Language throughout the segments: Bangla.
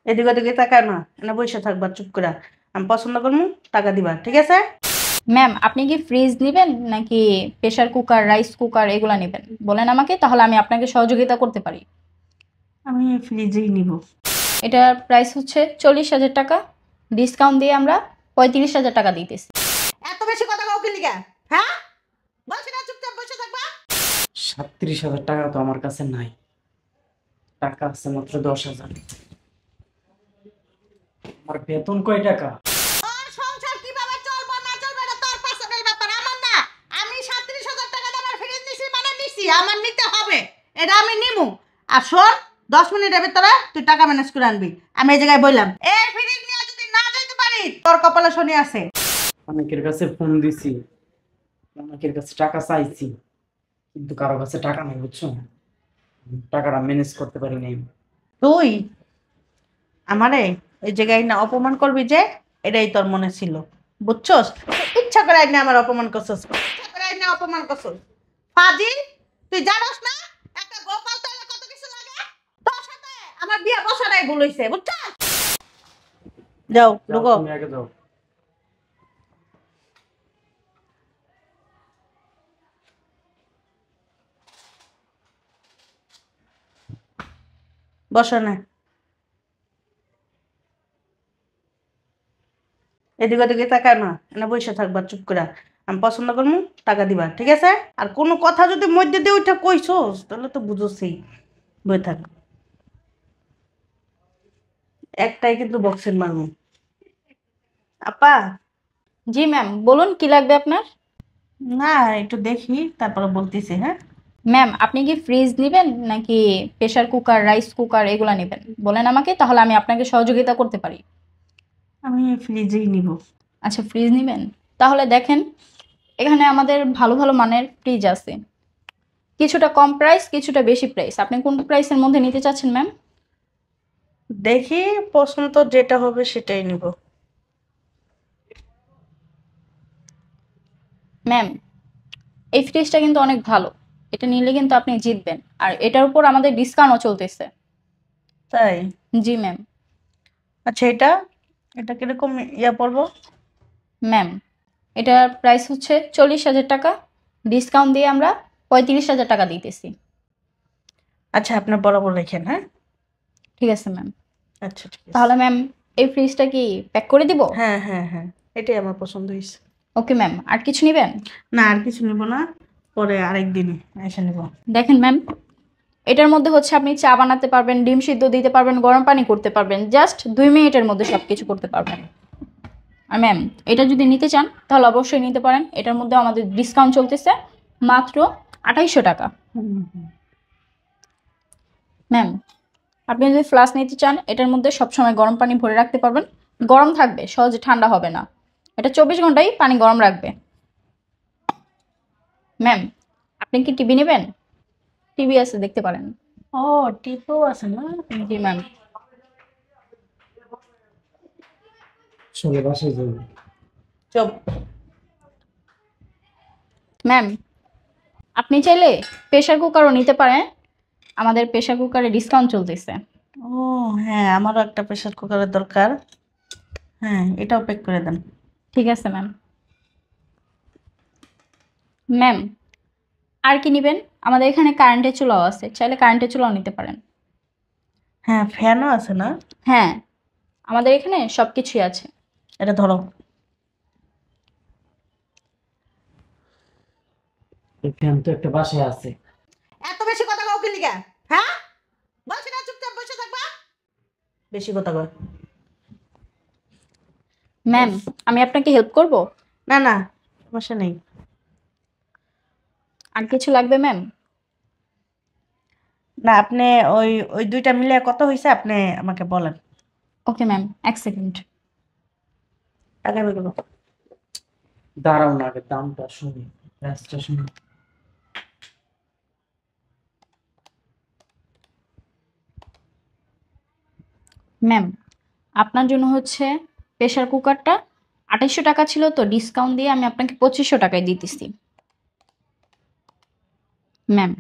এদিকে ওদিকে তাকায় না, এনে বসে থাকবা চুপ করে। আমি পছন্দ করবো, টাকা দিবা, ঠিক আছে? ম্যাম, আপনি কি ফ্রিজ নিবেন নাকি প্রেসার কুকার, রাইস কুকার এগুলা নেবেন? বলেন আমাকে, তাহলে আমি আপনাকে সহযোগিতা করতে পারি। আমি ফ্রিজেই নিব। এটার প্রাইস হচ্ছে 40,000 টাকা। ডিসকাউন্ট দিয়ে আমরা 35,000 টাকা দিতেছি। এত বেশি কথা কাউকে লিগা? হ্যাঁ, বলছি না চুপচাপ বসে থাকবা। 37,000 টাকা তো আমার কাছে নাই, টাকা আছে মাত্র 10,000। আমার বেতন কয় টাকা? তোর সংসার কিভাবে চলবে না চলবে এটা তোর পার্সোনাল ব্যাপার, আমার না। আমি 37,000 টাকা দামের ফ্রিজ নিছি মানে নিছি, আমার নিতে হবে। এটা আমি নিমু। আর শোন, 10 মিনিটের ভিতরে তুই টাকা ম্যানেজ করে আনবি। আমি এই জায়গায় বললাম, এই ফ্রিজ নিয়ে যদি না যাইতে পারি তোর কপালে শনি আছে। অনেকের কাছে ফোন দিছি, অনেকের কাছে টাকা চাইছি, কিন্তু কারো কাছে টাকা নেই, বুঝছো? টাকাটা ম্যানেজ করতে পারি নাই। তুই আমারে এই জায়গায় না অপমান করবি যে, এটাই তোর মনে ছিল, বুঝছস? ইচ্ছা করে আইনা আমার অপমান করছস, ইচ্ছা করে আইনা অপমান করছস। ফাজিল, তুই জানোস না একটা গোপাল তৈরি কত কিছু লাগে? তোর সাথে আমার বিয়ে বসাটাই ভুল হইছে, বুঝছস? যাও যাও, লুকো। তুমি আগে যাও। বসো না, এদিকে ওদিকে তাকায় না, এনে বসে থাকবা চুপ করে। আমি পছন্দ করবো, টাকা দিবা, ঠিক আছে? আর কোনো কথা যদি মধ্যে দিয়ে ওইটা কইছস তাহলে তো বুঝছি। বই থাক, একটাই কিন্তু বক্সের মারমু। আপা, জি ম্যাম, বলুন কি লাগবে আপনার? না একটু দেখি তারপরে বলতেছি, হ্যাঁ? ম্যাম, আপনি কি ফ্রিজ নিবেন নাকি প্রেসার কুকার, রাইস কুকার এগুলা নেবেন? বলেন আমাকে, তাহলে আমি আপনাকে সহযোগিতা করতে পারি। আমি ফ্রিজেই নিব। আচ্ছা, ফ্রিজ নিবেন, তাহলে দেখেন এখানে আমাদের ভালো ভালো মানের ফ্রিজ আছে। কিছুটা কম প্রাইস, কিছুটা বেশি প্রাইস। আপনি কোন প্রাইসের মধ্যে নিতে চাচ্ছেন ম্যাম? দেখি, পছন্দ যেটা হবে সেটাই নিব। ম্যাম, এই ফ্রিজটা কিন্তু অনেক ভালো। এটা নিলে কিন্তু আপনি জিতবেন। আর এটার উপর আমাদের ডিসকাউন্টও চলতেছে। তাই? জি ম্যাম। আচ্ছা, এটা এটা কিরকম ইয়া পড়বো? ম্যাম, এটার প্রাইস হচ্ছে 40,000 টাকা। ডিসকাউন্ট দিয়ে আমরা 35,000 টাকা দিতেছি। আচ্ছা, আপনার বরাবর লেখেন, হ্যাঁ? ঠিক আছে ম্যাম। আচ্ছা, ঠিক আছে। তাহলে ম্যাম, এই ফ্রিজটা কি প্যাক করে দিব? হ্যাঁ হ্যাঁ হ্যাঁ, এটাই আমার পছন্দ হয়েছে। ওকে ম্যাম, আর কিছু নেবেন? না, আর কিছু নিব না, পরে আরেকদিন এসে নিব। দেখেন ম্যাম, এটার মধ্যে হচ্ছে আপনি চা বানাতে পারবেন, ডিম সিদ্ধ দিতে পারবেন, গরম পানি করতে পারবেন। জাস্ট 2 মিনিটের মধ্যে সবকিছু করতে পারবেন। আর ম্যাম, এটা যদি নিতে চান তাহলে অবশ্যই নিতে পারেন। এটার মধ্যে আমাদের ডিসকাউন্ট চলতেছে মাত্র 2800 টাকা। হুম, হুম। ম্যাম, আপনি যদি ফ্লাস্ক নিতে চান, এটার মধ্যে সবসময় গরম পানি ভরে রাখতে পারবেন। গরম থাকবে, সহজে ঠান্ডা হবে না। এটা 24 ঘন্টাই পানি গরম রাখবে। ম্যাম, আপনি কি টিভি নেবেন? টিভি আছে, দেখতে পারেন। ও, টিপও আছে না? জি ম্যাম। চলে বাসায় যাই। চুপ। ম্যাম, আপনি চাইলে প্রেসার কুকারও নিতে পারেন। আমাদের প্রেসার কুকারে ডিসকাউন্ট চলতেছে। ও, হ্যাঁ, আমারও একটা প্রেসার কুকারের দরকার। হ্যাঁ, এটাও প্যাক করে দেন। ঠিক আছে ম্যাম। ম্যাম, আর কি নেবেন? আমাদের এখানে কারেন্টের চুলাও আছে, চাইলে কারেন্টের চুলাও নিতে পারেন। হ্যাঁ, ফ্যানও আছে না? হ্যাঁ, আমাদের এখানে সবকিছুই আছে। এটা ধরো। এই ফ্যান তো একটা বাসায় আছে। এত বেশি কথা কাউকে লিগা? হ্যাঁ, বলছি না চুপচাপ বসে থাকবা। বেশি কথা কয়। ম্যাম, আমি আপনাকে হেল্প করব? না না, সমস্যা নেই। আর কিছু লাগবে ম্যাম? না, আপনি ওই ওই দুইটা মিলে কত হয়েছে আপনি আমাকে বলেন। ওকে ম্যাম, এক সেকেন্ড। টাকা বেগুলো। দাঁড়াও না, আগে দামটা শুনি, প্রাইসটা শুনি। ম্যাম, আপনার জন্য হচ্ছে প্রেসার কুকারটা 2800 টাকা ছিল, তো ডিসকাউন্ট দিয়ে আমি আপনাকে 2500 টাকায় দিতেছি। ম্যাম,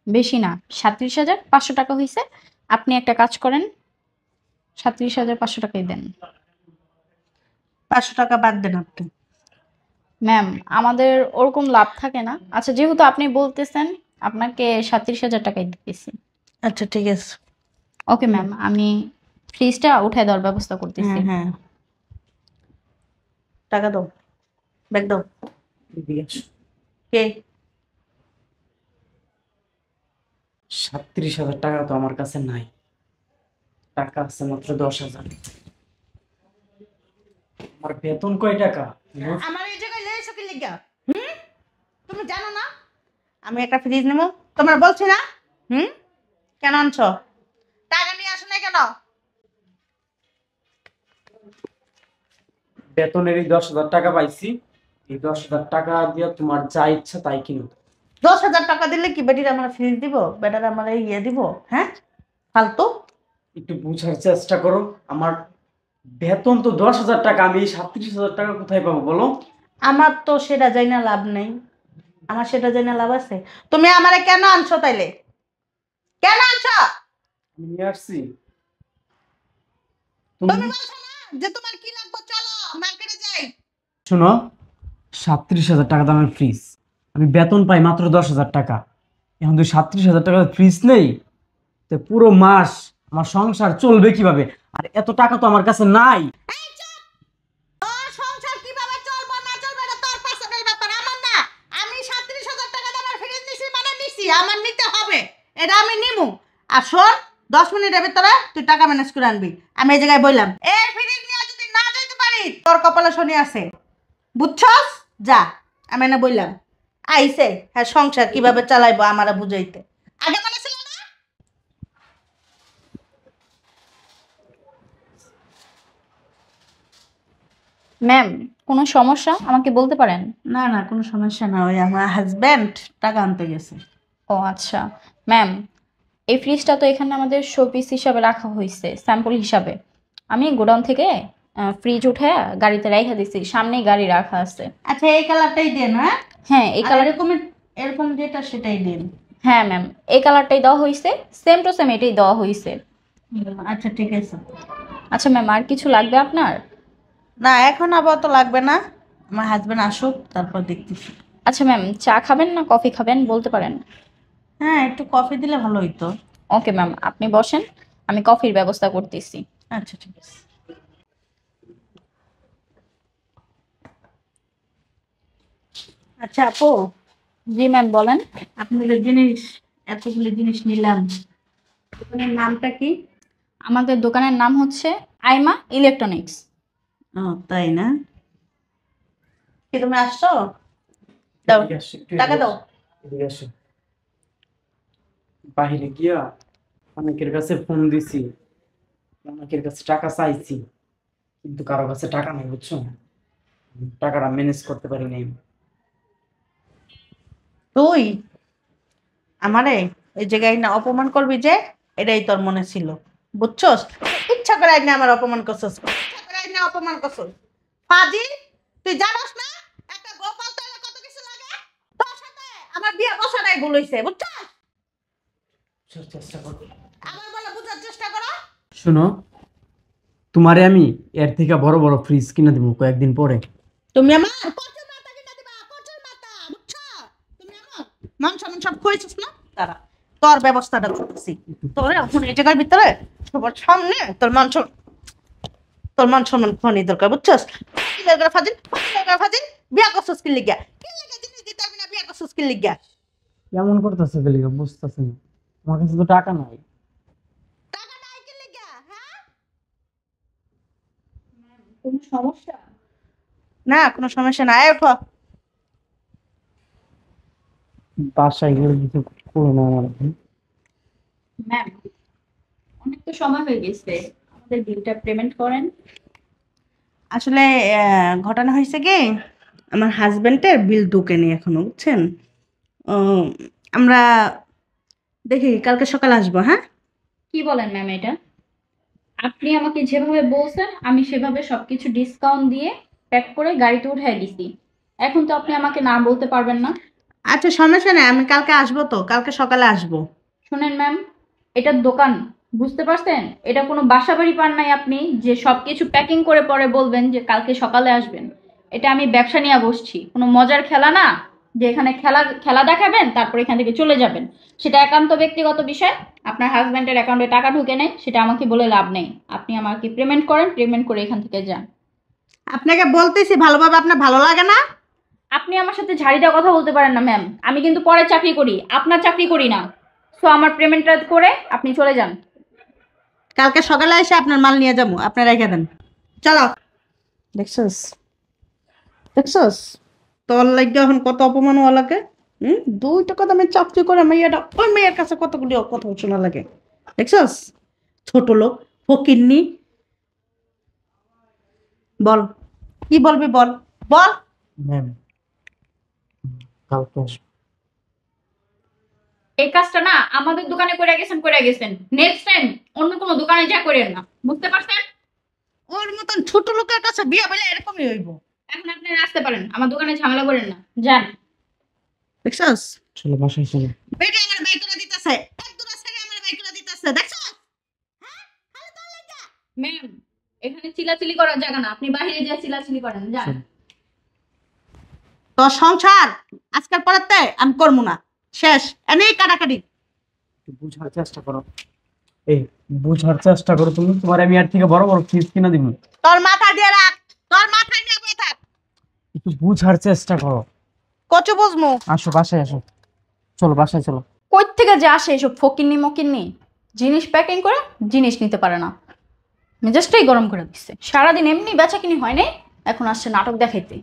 বেশি না, 37,500 টাকা হয়েছে। আপনি একটা কাজ করেন, 37,500 টাকাই দেন। 500 টাকা বাদ দেন আপনি। ম্যাম আমাদের ওরকম লাভ থাকে না। আচ্ছা যেহেতু আপনি বলতেছেন আপনাকে 37,000 টাকাই দিতেছি। আচ্ছা ঠিক আছে। ওকে ম্যাম, আমি ফ্রিজটা উঠায় দেওয়ার ব্যবস্থা করতেছি। হ্যাঁ হ্যাঁ, টাকা দাও, ব্যাগ দাও। এদিকে আসো। কে? 37,000 টাকা তো আমার কাছে নাই, টাকা আছে মাত্র 10,000। আমার বেতন কয় টাকা? আমার এই জায়গায় লেছো কি লিগা? তুমি জানো না আমি একটা ফ্রিজ নেবো? তোমার বলছি না? কেন আনছো? টাকা নিয়ে আসো না কেন? বেতনের এই 10,000 টাকা পাইছি, এই 10,000 টাকা দিয়ে তোমার যা ইচ্ছা তাই কিনো। 10,000 টাকা দিলে কি বেটির আমার ফ্রিজ দিব? বেটার আমার ইয়ে দিব? হ্যাঁ, ফালতু। একটু বুঝার চেষ্টা করো, আমার বেতন তো 10,000 টাকা, আমি এই 37,000 টাকা কোথায় পাবো বলো? আমার তো সেটা যাই না লাভ নেই। আমার সেটা যাই না লাভ আছে? তুমি আমারে কেন আনছো তাইলে? কেন আনছো? আমি নিয়ে আসছি। তুমি বলছো না যে তোমার কি লাগবে, চলো মার্কেটে যাই। শোনো, 37,000 টাকা দামের ফ্রিজ, আমি বেতন পাই মাত্র 10,000 টাকা। এখন তুই 37,000 টাকার ফ্রিজ নেই, তো পুরো মাস আমার সংসার চলবে কিভাবে? আর এত টাকা তো আমার কাছে নাই। এই চুপ! তোর সংসার কিভাবে চলবে না চলবে এটা তোর পার্সোনাল ব্যাপার, আমার না। আমি 37,000 টাকা দামের ফ্রিজ নিছি মানে নিছি, আমার নিতে হবে, এটা আমি নিমু। আর শোন, 10 মিনিটের ভিতরে তুই টাকা ম্যানেজ করে আনবি। আমি এই জায়গায় বললাম, এই ফ্রিজ নিয়ে যদি না যাইতে পারি তোর কপালে শনি আছে, বুঝছস? যা। আমি না বললাম আইছে হ্যাঁ সংসার কিভাবে চালাইবো আমারে বুঝাইতে, আগে মনে ছিল না? ম্যাম কোনো সমস্যা আমাকে বলতে পারেন। না না, কোনো সমস্যা না, ওই আমার হাজব্যান্ড টাকা আনতে গেছে। ও আচ্ছা ম্যাম, এই ফ্রিজটা তো এখানে আমাদের শোপিস হিসাবে রাখা হয়েছে, স্যাম্পল হিসাবে। আমি গোডাউন থেকে ফ্রিজ উঠে গাড়িতে রেখে দিছি, সামনেই গাড়ি রাখা আছে। আচ্ছা এই কালারটাই দেন। হ্যাঁ হ্যাঁ এই আর কালার, এরকম এরকম যেটা সেটাই দিন। হ্যাঁ ম্যাম এই কালারটাই দেওয়া হয়েছে, সেম টু সেম এটাই দেওয়া হয়েছে। আচ্ছা ঠিক আছে। আচ্ছা ম্যাম আর কিছু লাগবে আপনার? না এখন আপাতত লাগবে না, আমার হাজব্যান্ড আসুক তারপর দেখতেছি। আচ্ছা ম্যাম চা খাবেন না কফি খাবেন বলতে পারেন। হ্যাঁ একটু কফি দিলে ভালো হইতো। ওকে ম্যাম আপনি বসেন, আমি কফির ব্যবস্থা করতেছি। আচ্ছা ঠিক আছে। আচ্ছা আপু, জি ম্যাম বলেন। আপনাদের জিনিস, এতগুলি জিনিস নিলাম, দোকানের নামটা কি? আমাদের দোকানের নাম হচ্ছে আইমা ইলেকট্রনিক্স। ও তাই না? কি তুমি আসছো? দাও, এদিকে আসো, একটু টাকা এদিকে দাও। আসো, এদিকে আসো। বাহিরে গিয়া অনেকের কাছে ফোন দিছি, অনেকের কাছে টাকা চাইছি, কিন্তু কারো কাছে টাকা নেই বুঝছো, টাকাটা ম্যানেজ করতে পারি নাই। তুই আমারে এই জায়গায় না অপমান করবি যে, এটাই তোর মনে ছিল, বুঝছস? ইচ্ছা করে না আমার অপমান করছস, ইচ্ছা করে না অপমান করছস। ফাজি, তুই জানোস না একটা গোপাল তৈলে কত কিছু লাগে? তোর সাথে আমার বিয়ে বসাটাই ভুল হইছে, বুঝছস? বুঝার চেষ্টা করো। আমার বলে বুঝার চেষ্টা করো। শোনো, তোমারে আমি এর থেকে বড় বড় ফ্রিজ কিনে দেবো কয়েকদিন পরে। তুমি আমার কচুর মাথা কিনা দিবা, কচুর মাথা, বুঝছো? তুমি আমার মান সম্মান সব খুঁজছিস না, তারা তোর ব্যবস্থাটা করতেছি। তোর এখন এই জায়গার ভিতরে সবার সামনে তোর মান সম্মান খনি দরকার, বুঝছস? কি দরকার ফাজিল, কি দরকার ফাজিল? বিয়া করছস কি লিগা? কি লিগা জিনিস দিতে হবে না, বিয়া করছস কি লিগা? কেমন করতেছে গেলি বুঝতেছি না, আমার কাছে তো টাকা নাই। টাকা নাই কি লিগা? হ্যাঁ কোনো সমস্যা? না কোনো সমস্যা নাই, ওঠো। বাসায় গেলে কিছু করো না আমার। ম্যাম অনেক তো সময় হয়ে গেছে, আমাদের বিলটা পেমেন্ট করেন। আসলে ঘটনা হয়েছে কি, আমার হাজবেন্ডের বিল ঢুকেনি এখনো, বুঝছেন? ও, আমরা দেখি কালকে সকালে আসবো। হ্যাঁ কি বলেন ম্যাম এটা? আপনি আমাকে যেভাবে বলছেন আমি সেভাবে সবকিছু ডিসকাউন্ট দিয়ে প্যাক করে গাড়িতে উঠাই দিছি, এখন তো আপনি আমাকে না বলতে পারবেন না। আচ্ছা সমস্যা নেই, আমি কালকে আসবো, তো কালকে সকালে আসবো। শুনেন ম্যাম, এটার দোকান, বুঝতে পারছেন? এটা কোনো বাসা বাড়ি পান নাই আপনি যে সবকিছু প্যাকিং করে পরে বলবেন যে কালকে সকালে আসবেন। এটা আমি ব্যবসা নিয়ে বসছি, কোনো মজার খেলা না যে এখানে খেলা খেলা দেখাবেন তারপর এখান থেকে চলে যাবেন। সেটা একান্ত ব্যক্তিগত বিষয়। আপনার হাজব্যান্ডের অ্যাকাউন্টে টাকা ঢুকে নেই, সেটা আমাকে বলে লাভ নেই। আপনি আমাকে পেমেন্ট করেন, পেমেন্ট করে এখান থেকে যান। আপনাকে বলতেছি ভালোভাবে, আপনার ভালো লাগে না? আপনি আমার সাথে ঝাড়ি দেওয়া কথা বলতে পারেন না ম্যাম। আমি কিন্তু পরে চাকরি করি, আপনার চাকরি করি না। সো আমার পেমেন্টটা করে আপনি চলে যান। কালকে সকালে এসে আপনার মাল নিয়ে যাবো, আপনি রেখে দেন। চলো। দেখছস দেখছস, তোর লাগে এখন কত অপমান হওয়া লাগে। 2 টাকা দামে চাকরি করে মেয়েটা ওই মেয়ের কাছে কতগুলি কথা শোনা লাগে। দেখছস, ছোট লোক, ফকিন্নি। বল, কি বলবি বল, বল। ম্যাম কালকে আসবো। এই কাজটা না আমাদের দোকানে করে গেছেন। নেক্সট টাইম অন্য কোনো দোকানে যা করেন না, বুঝতে পারছেন? ওর মতন ছোট লোকের কাছে বিয়ে বলে এরকমই হইব। এখন আপনি আসতে পারেন, আমার দোকানে ঝামেলা করেন না, যান। দেখছস, চলো বাসায় চলো। বেটা আমার বাইক করে দিতেছে, এক দূরে ছেড়ে আমার বাইক করে দিতেছে। দেখছস, হ্যাঁ, খালি তোর লাগা। ম্যাম, এখানে চিলাচিলি করার জায়গা না, আপনি বাইরে যা চিলাচিলি করেন, যান। তোর সংসার আজকাল পরেতে আমি করবো না, শেষ। এনেই কাটাকাটি। একটু বুঝার চেষ্টা করো। এই বুঝার চেষ্টা করো তুমি, তোমার আমি আর থেকে বড় বড় ফ্রিজ কিনা দিব। তোর মাথা দিয়ে রাখ, তোর মাথায় নিয়ে বসে থাক। একটু বুঝার চেষ্টা করো। কচু বুঝমু। আসো বাসায় আসো, চলো বাসায় চলো। কই থেকে যে আসে এসব ফকিন্নি মকিন্নি, জিনিস প্যাকিং করে জিনিস নিতে পারে না, মেজাজটাই গরম করে দিচ্ছে। সারাদিন এমনি বেচা কিনি হয় নাই, এখন আসছে নাটক দেখাইতে।